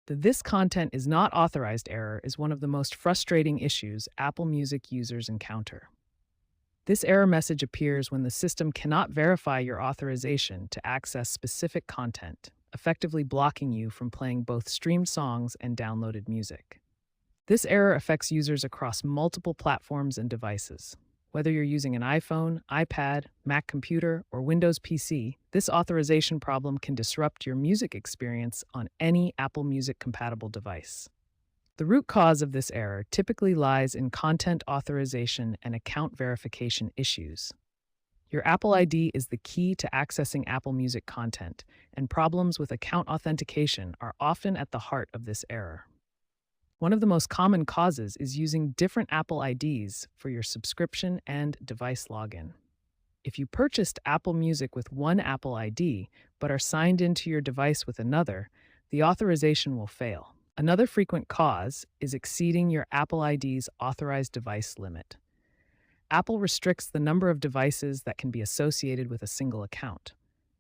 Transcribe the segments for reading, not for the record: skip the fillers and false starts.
The "This content is not authorized" error is one of the most frustrating issues Apple Music users encounter. This error message appears when the system cannot verify your authorization to access specific content, effectively blocking you from playing both streamed songs and downloaded music. This error affects users across multiple platforms and devices. Whether you're using an iPhone, iPad, Mac computer, or Windows PC, this authorization problem can disrupt your music experience on any Apple Music compatible device. The root cause of this error typically lies in content authorization and account verification issues. Your Apple ID is the key to accessing Apple Music content, and problems with account authentication are often at the heart of this error. One of the most common causes is using different Apple IDs for your subscription and device login. If you purchased Apple Music with one Apple ID but are signed into your device with another, the authorization will fail. Another frequent cause is exceeding your Apple ID's authorized device limit. Apple restricts the number of devices that can be associated with a single account.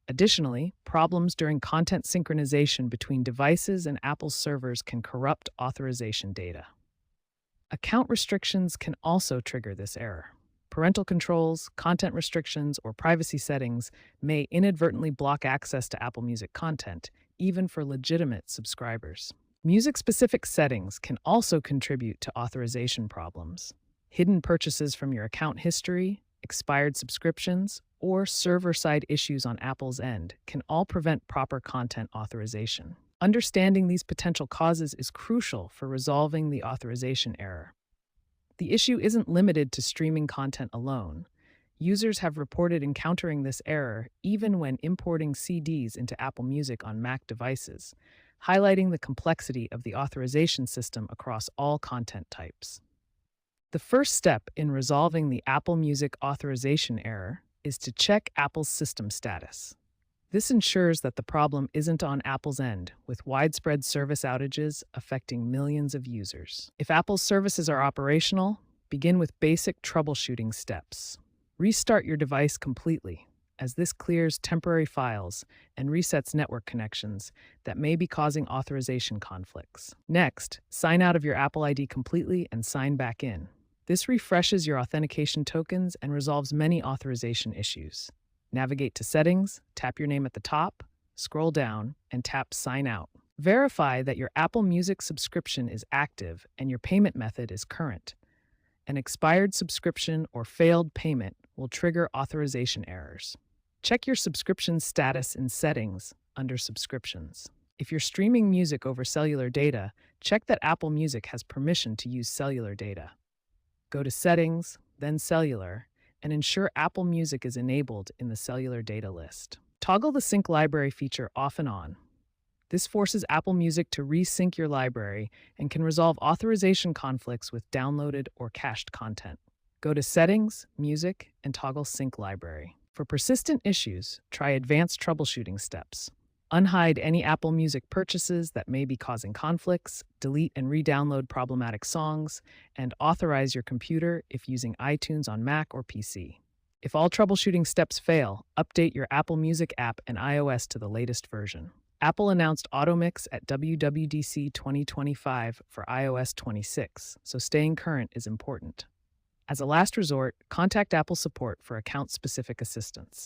Additionally, problems during content synchronization between devices and Apple's servers can corrupt authorization data. Account restrictions can also trigger this error. Parental controls, content restrictions, or privacy settings may inadvertently block access to Apple Music content, even for legitimate subscribers. Music-specific settings can also contribute to authorization problems. Hidden purchases from your account history, expired subscriptions, or server-side issues on Apple's end can all prevent proper content authorization. Understanding these potential causes is crucial for resolving the authorization error. The issue isn't limited to streaming content alone. Users have reported encountering this error even when importing CDs into Apple Music on Mac devices, highlighting the complexity of the authorization system across all content types. The first step in resolving the Apple Music authorization error is to check Apple's system status. This ensures that the problem isn't on Apple's end, with widespread service outages affecting millions of users. If Apple's services are operational, begin with basic troubleshooting steps. Restart your device completely, as this clears temporary files and resets network connections that may be causing authorization conflicts. Next, sign out of your Apple ID completely and sign back in. This refreshes your authentication tokens and resolves many authorization issues. Navigate to Settings, tap your name at the top, scroll down, and tap Sign Out. Verify that your Apple Music subscription is active and your payment method is current. An expired subscription or failed payment will trigger authorization errors. Check your subscription status in Settings under Subscriptions. If you're streaming music over cellular data, check that Apple Music has permission to use cellular data. Go to Settings, then Cellular, and ensure Apple Music is enabled in the cellular data list. Toggle the Sync Library feature off and on. This forces Apple Music to resync your library and can resolve authorization conflicts with downloaded or cached content. Go to Settings, Music, and toggle Sync Library. For persistent issues, try advanced troubleshooting steps. Unhide any Apple Music purchases that may be causing conflicts, delete and re-download problematic songs, and authorize your computer if using iTunes on Mac or PC. If all troubleshooting steps fail, update your Apple Music app and iOS to the latest version. Apple announced AutoMix at WWDC 2025 for iOS 26, so staying current is important. As a last resort, contact Apple support for account-specific assistance.